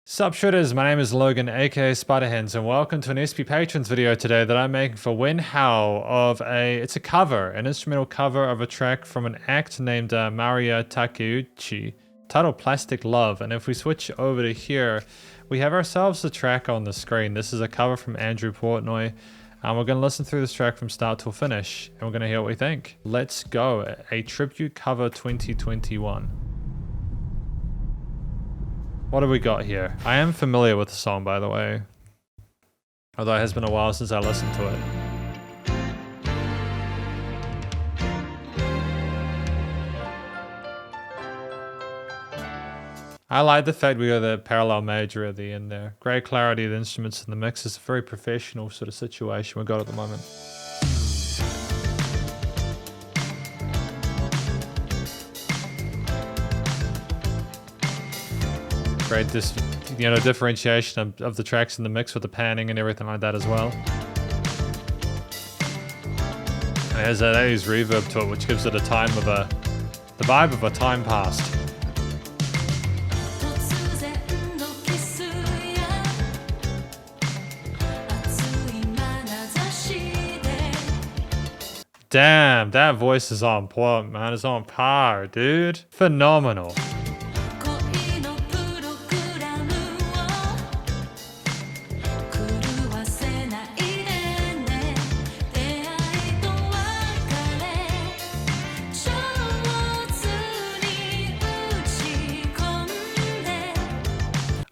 Sup Shredders, my name is Logan aka Spiderhands and welcome to an SP Patrons video today that I'm making for Wenhao of it's a cover, an instrumental cover of a track from an act named Maria Takeuchi, titled Plastic Love. And if we switch over to here, we have ourselves a track on the screen. This is a cover from Andrew Portnoy. We're going to listen through this track from start till finish and we're going to hear what we think. Let's go, a tribute cover 2021. What have we got here? I am familiar with the song, by the way. Although it has been a while since I listened to it. I like the fact we got the parallel major at the end there. Great clarity of the instruments in the mix. It's a very professional sort of situation we've got at the moment. Great differentiation of the tracks in the mix with the panning and everything like that as well. And it has that 80s reverb to it, which gives it the vibe of a time past. Damn, that voice is on point, man. It's on par, dude. Phenomenal.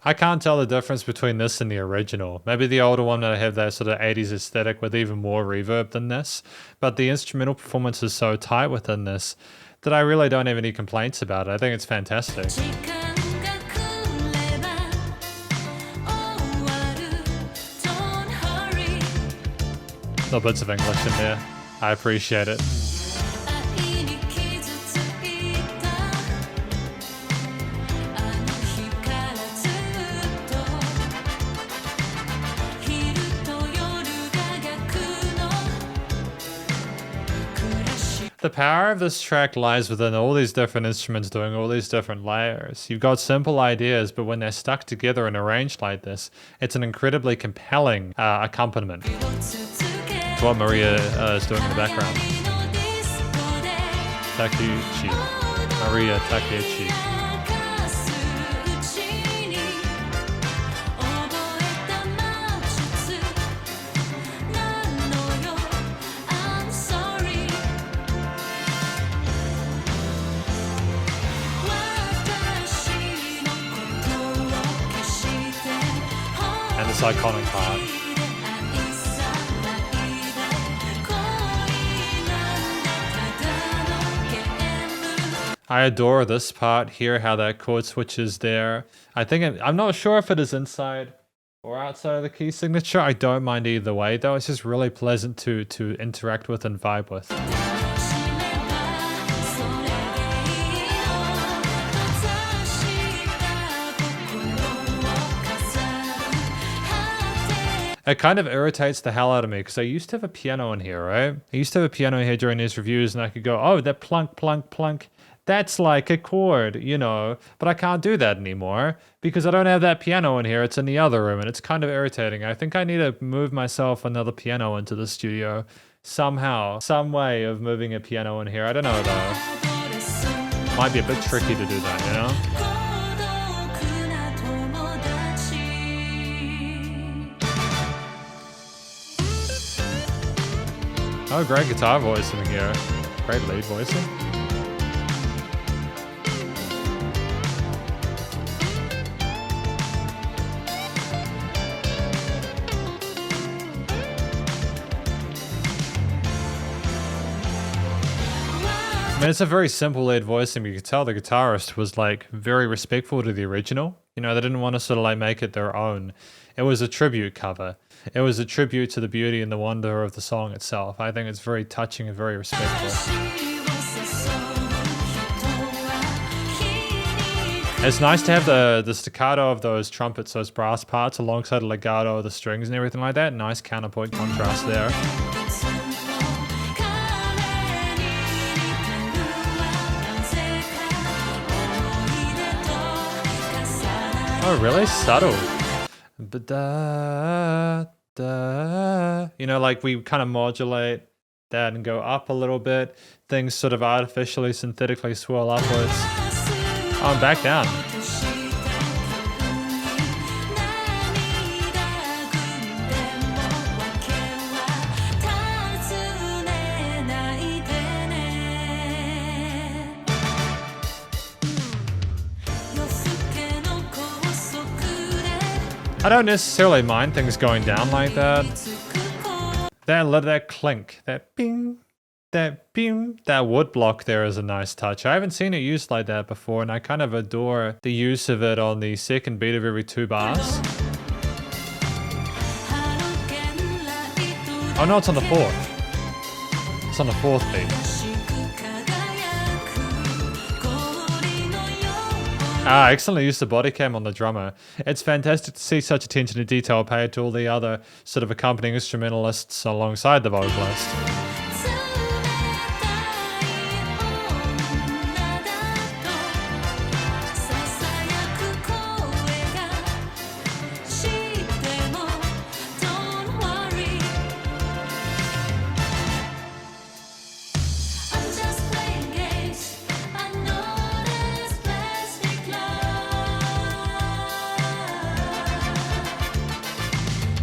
I can't tell the difference between this and the original. Maybe the older one that have that sort of 80s aesthetic with even more reverb than this. But the instrumental performance is so tight within this that I really don't have any complaints about it. I think it's fantastic. Little bits of English in there. I appreciate it. The power of this track lies within all these different instruments doing all these different layers. You've got simple ideas, but when they're stuck together and arranged like this, it's an incredibly compelling accompaniment. It's what Maria is doing in the background. Takeuchi. Maria Takeuchi. And this iconic part. I adore this part here, how that chord switch is there. I'm not sure if it is inside or outside of the key signature. I don't mind either way though. It's just really pleasant to interact with and vibe with. It kind of irritates the hell out of me because I used to have a piano in here, right? I used to have a piano here during these reviews and I could go, oh, that plunk, plunk, plunk. That's like a chord, you know, but I can't do that anymore because I don't have that piano in here. It's in the other room and it's kind of irritating. I think I need to move myself another piano into the studio somehow, some way of moving a piano in here. I don't know though. Might be a bit tricky to do that, you know? Oh, great guitar voicing here. Great lead voicing. I mean, it's a very simple lead voicing, but you could tell the guitarist was like very respectful to the original. You know, they didn't want to sort of like make it their own. It was a tribute cover. It was a tribute to the beauty and the wonder of the song itself. I think it's very touching and very respectful. It's nice to have the staccato of those trumpets, those brass parts, alongside the legato of the strings and everything like that. Nice counterpoint contrast there. Oh, Oh, really subtle. But da. You know, like we kind of modulate that and go up a little bit. Things sort of artificially, synthetically swirl upwards. Oh, and back down. I don't necessarily mind things going down like that. That clink, that bing, that bing, that wood block there is a nice touch. I haven't seen it used like that before, and I kind of adore the use of it on the second beat of every 2 bars. Oh no, it's on the 4th. It's on the 4th beat. Ah, excellently used the body cam on the drummer. It's fantastic to see such attention to detail paid to all the other sort of accompanying instrumentalists alongside the vocalist.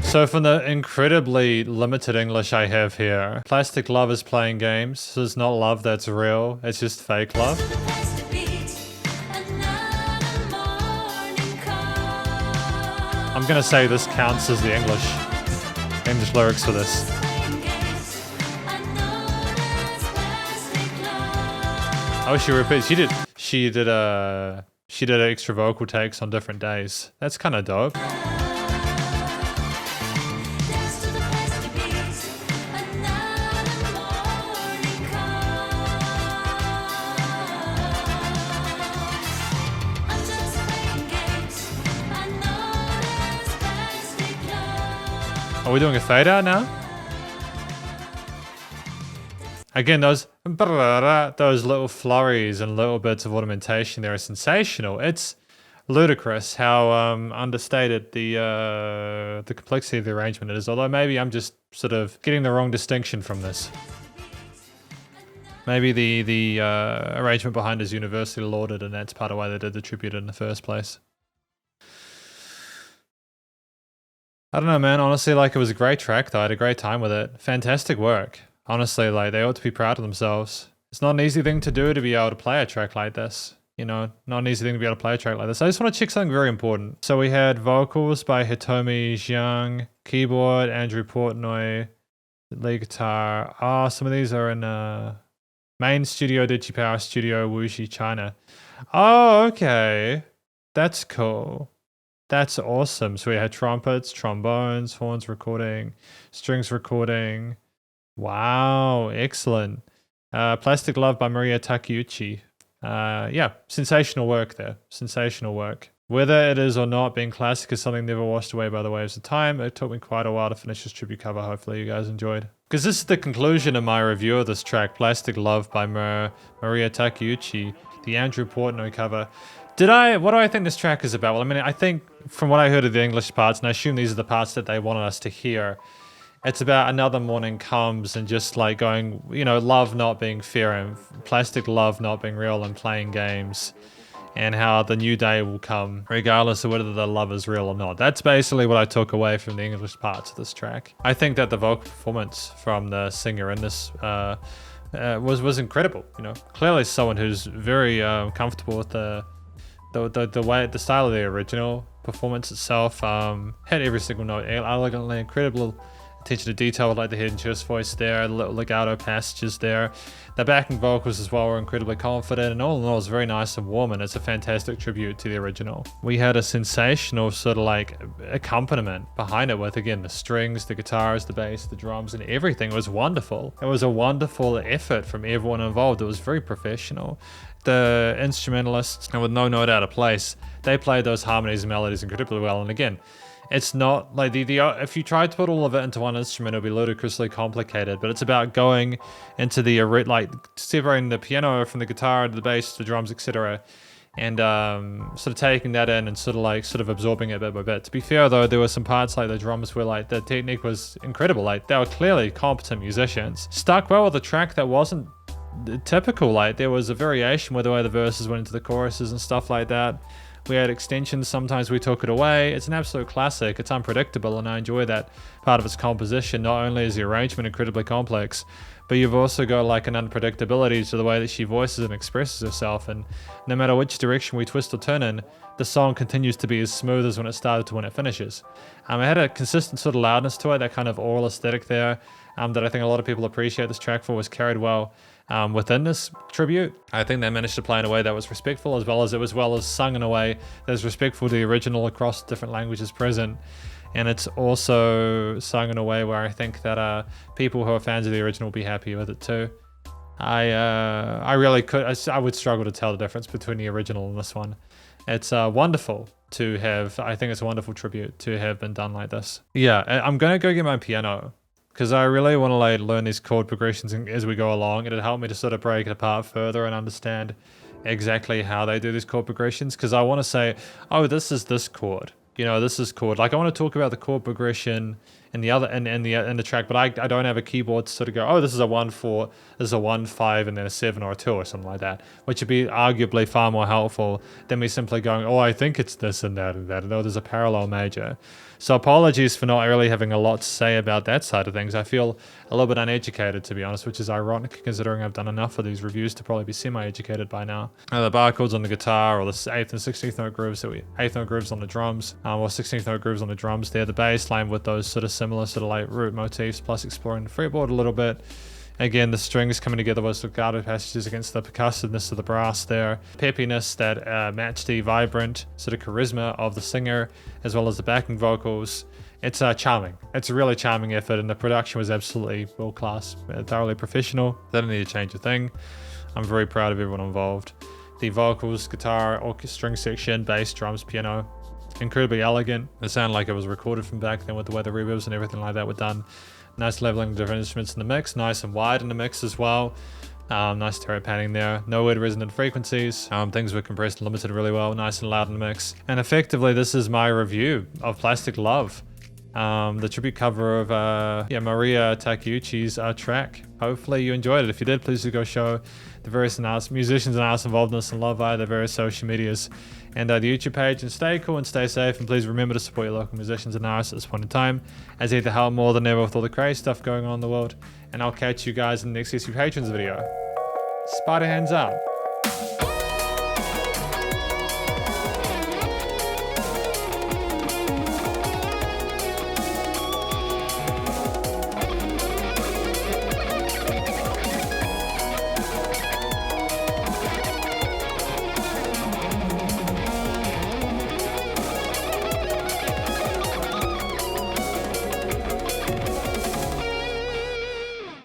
So from the incredibly limited English I have here, Plastic Love is playing games. So it's not love that's real, it's just fake love. I'm gonna say this counts as the English lyrics for this. Oh, she repeats. She did extra vocal takes on different days. That's kind of dope. Are we doing a fade out now? Again, those little flurries and little bits of ornamentation there are sensational. It's ludicrous how understated the complexity of the arrangement is, although maybe I'm just sort of getting the wrong distinction from this. Maybe the arrangement behind is universally lauded, and that's part of why they did the tribute in the first place. I don't know, man. Honestly, like, it was a great track, though. I had a great time with it. Fantastic work. Honestly, like, they ought to be proud of themselves. It's not an easy thing to do to be able to play a track like this. You know, not an easy thing to be able to play a track like this. I just want to check something very important. So we had vocals by Hitomi Jiang, keyboard, Andrew Portnoy, lead guitar. Oh, some of these are in main studio, DigiPower Studio, Wuxi, China. Oh, okay. That's cool. That's awesome. So we had trumpets, trombones, horns recording, strings recording. Wow, excellent. Plastic Love by Maria Takeuchi. Yeah, sensational work there. Sensational work. Whether it is or not, being classic is something never washed away by the waves of time. It took me quite a while to finish this tribute cover. Hopefully you guys enjoyed. Because this is the conclusion of my review of this track, Plastic Love by Maria Takeuchi, the Andrew Portnoy cover. What do I think this track is about? Well, I mean, I think from what I heard of the English parts, and I assume these are the parts that they wanted us to hear, it's about another morning comes and just like going, you know, love not being fair and plastic love not being real and playing games, and how the new day will come regardless of whether the love is real or not. That's basically what I took away from the English parts of this track. I think that the vocal performance from the singer in this was incredible. You know, clearly someone who's very comfortable with the style of the original performance itself. Hit every single note elegantly, incredible attention to detail with like the hidden chest voice there, the little legato passages there. The backing vocals as well were incredibly confident, and all in all, it's very nice and warm, and it's a fantastic tribute to the original. We had a sensational sort of like accompaniment behind it with, again, the strings, the guitars, the bass, the drums, and everything. It was wonderful. It was a wonderful effort from everyone involved. It was very professional. The instrumentalists, and with no note out of place, they played those harmonies and melodies incredibly well. And again, it's not like if you try to put all of it into one instrument, it'll be ludicrously complicated, but it's about going into the, like, separating the piano from the guitar, the bass, the drums, etc., and sort of taking that in and sort of absorbing it bit by bit. To be fair though, there were some parts like the drums where like the technique was incredible. Like they were clearly competent musicians. Stuck well with a track that wasn't typical. Like there was a variation with the way the verses went into the choruses and stuff like that. We had extensions, sometimes we took it away. It's an absolute classic. It's unpredictable, and I enjoy that part of its composition. Not only is the arrangement incredibly complex, but you've also got like an unpredictability to the way that she voices and expresses herself, and no matter which direction we twist or turn in, the song continues to be as smooth as when it started to when it finishes. It had a consistent sort of loudness to it, that kind of oral aesthetic there, that I think a lot of people appreciate this track for, was carried well within this tribute. I think they managed to play in a way that was respectful, as well as sung in a way that is respectful to the original across different languages present. And it's also sung in a way where I think that people who are fans of the original will be happy with it too. I would struggle to tell the difference between the original and this one. It's wonderful to have, I think it's a wonderful tribute to have been done like this. Yeah, I'm gonna go get my piano, because I really want to learn these chord progressions as we go along. It'd help me to sort of break it apart further and understand exactly how they do these chord progressions, because I want to say, oh, this is this chord. You know, this is chord. Like I want to talk about the chord progression in the other in the track, but I don't have a keyboard to sort of go, oh, this is a 1-4, this is a 1-5, and then a 7 or a 2 or something like that, which would be arguably far more helpful than me simply going, oh, I think it's this and that and that, and oh, there's a parallel major. So apologies for not really having a lot to say about that side of things. I feel a little bit uneducated, to be honest, which is ironic considering I've done enough of these reviews to probably be semi-educated by now. The bar chords on the guitar, or the 8th and 16th note grooves, 8th note grooves on the drums, or 16th note grooves on the drums there. The bass line with those sort of similar sort of like root motifs, plus exploring the fretboard a little bit. Again, the strings coming together with staccato passages against the percussiveness of the brass there. Peppiness that matched the vibrant sort of charisma of the singer, as well as the backing vocals. It's charming. It's a really charming effort, and the production was absolutely world-class, thoroughly professional. They didn't need to change a thing. I'm very proud of everyone involved. The vocals, guitar, orchestra, string section, bass, drums, piano, incredibly elegant. It sounded like it was recorded from back then with the way the reverbs and everything like that were done. Nice leveling of different instruments in the mix, nice and wide in the mix as well. Nice stereo panning there, no weird resonant frequencies. Things were compressed and limited really well, nice and loud in the mix. And effectively, this is my review of Plastic Love, the tribute cover of Maria Takeuchi's track. Hopefully you enjoyed it. If you did, please do go show the various musicians and artists involved in this and love via their various social medias and the YouTube page. And stay cool and stay safe, and please remember to support your local musicians and artists at this point in time, as they help more than ever with all the crazy stuff going on in the world. And I'll catch you guys in the next SP Patrons video. Spiderhands out.